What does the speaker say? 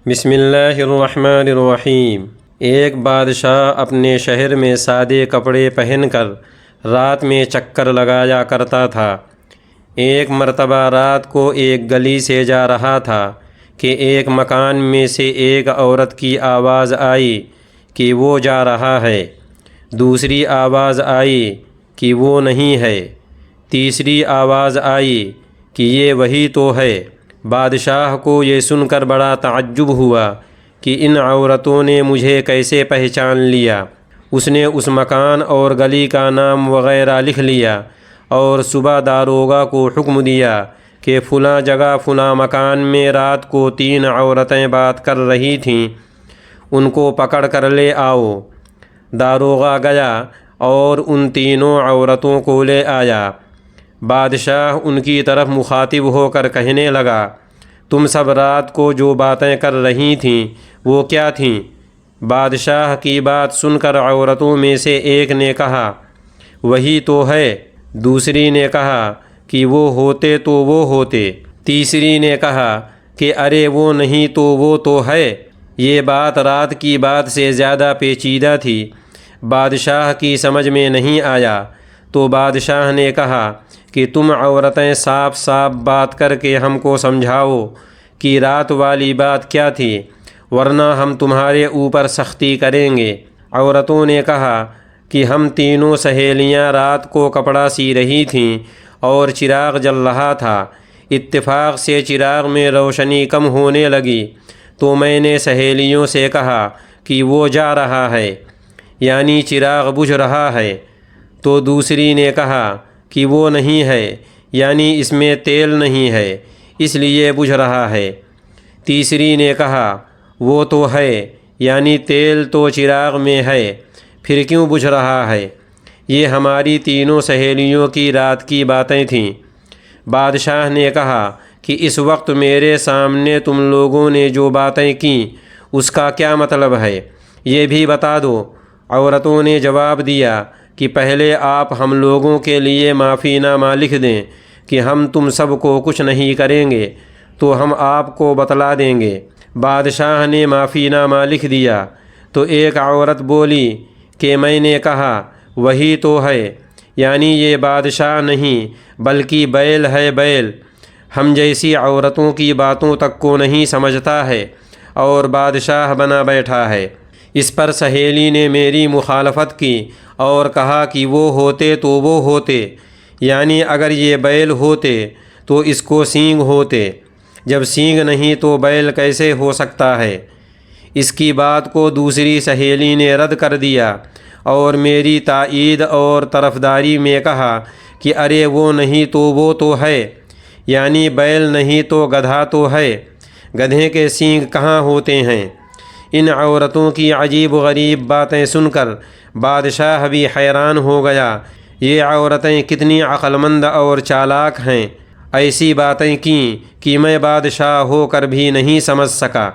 بسم اللہ الرحمن الرحیم۔ ایک بادشاہ اپنے شہر میں سادے کپڑے پہن کر رات میں چکر لگایا کرتا تھا۔ ایک مرتبہ رات کو ایک گلی سے جا رہا تھا کہ ایک مکان میں سے ایک عورت کی آواز آئی کہ وہ جا رہا ہے۔ دوسری آواز آئی کہ وہ نہیں ہے۔ تیسری آواز آئی کہ یہ وہی تو ہے۔ بادشاہ کو یہ سن کر بڑا تعجب ہوا کہ ان عورتوں نے مجھے کیسے پہچان لیا۔ اس نے اس مکان اور گلی کا نام وغیرہ لکھ لیا اور صبح داروغہ کو حکم دیا کہ فلاں جگہ فلاں مکان میں رات کو 3 عورتیں بات کر رہی تھیں، ان کو پکڑ کر لے آؤ۔ داروغہ گیا اور ان تینوں عورتوں کو لے آیا۔ بادشاہ ان کی طرف مخاطب ہو کر کہنے لگا، تم سب رات کو جو باتیں کر رہی تھیں وہ کیا تھیں؟ بادشاہ کی بات سن کر عورتوں میں سے ایک نے کہا، وہی تو ہے۔ دوسری نے کہا کہ وہ ہوتے تو وہ ہوتے۔ تیسری نے کہا کہ ارے وہ نہیں تو وہ تو ہے۔ یہ بات رات کی بات سے زیادہ پیچیدہ تھی، بادشاہ کی سمجھ میں نہیں آیا، تو بادشاہ نے کہا کہ تم عورتیں صاف صاف بات کر کے ہم کو سمجھاؤ کہ رات والی بات کیا تھی، ورنہ ہم تمہارے اوپر سختی کریں گے۔ عورتوں نے کہا کہ ہم تینوں سہیلیاں رات کو کپڑا سی رہی تھیں اور چراغ جل رہا تھا۔ اتفاق سے چراغ میں روشنی کم ہونے لگی تو میں نے سہیلیوں سے کہا کہ وہ جا رہا ہے، یعنی چراغ بجھ رہا ہے۔ تو دوسری نے کہا کہ وہ نہیں ہے، یعنی اس میں تیل نہیں ہے، اس لیے بجھ رہا ہے۔ تیسری نے کہا وہ تو ہے، یعنی تیل تو چراغ میں ہے، پھر کیوں بجھ رہا ہے؟ یہ ہماری تینوں سہیلیوں کی رات کی باتیں تھیں۔ بادشاہ نے کہا کہ اس وقت میرے سامنے تم لوگوں نے جو باتیں کیں اس کا کیا مطلب ہے، یہ بھی بتا دو۔ عورتوں نے جواب دیا کہ پہلے آپ ہم لوگوں کے لیے معافی نامہ لکھ دیں کہ ہم تم سب کو کچھ نہیں کریں گے، تو ہم آپ کو بتلا دیں گے۔ بادشاہ نے معافی نامہ لکھ دیا تو ایک عورت بولی کہ میں نے کہا وہی تو ہے، یعنی یہ بادشاہ نہیں بلکہ بیل ہے، بیل ہم جیسی عورتوں کی باتوں تک کو نہیں سمجھتا ہے اور بادشاہ بنا بیٹھا ہے۔ اس پر سہیلی نے میری مخالفت کی اور کہا کہ وہ ہوتے تو وہ ہوتے، یعنی اگر یہ بیل ہوتے تو اس کو سینگ ہوتے، جب سینگ نہیں تو بیل کیسے ہو سکتا ہے؟ اس کی بات کو دوسری سہیلی نے رد کر دیا اور میری تائید اور طرفداری میں کہا کہ ارے وہ نہیں تو وہ تو ہے، یعنی بیل نہیں تو گدھا تو ہے، گدھے کے سینگ کہاں ہوتے ہیں؟ ان عورتوں کی عجیب و غریب باتیں سن کر بادشاہ بھی حیران ہو گیا، یہ عورتیں کتنی عقل مند اور چالاک ہیں، ایسی باتیں کیں کہ میں بادشاہ ہو کر بھی نہیں سمجھ سکا۔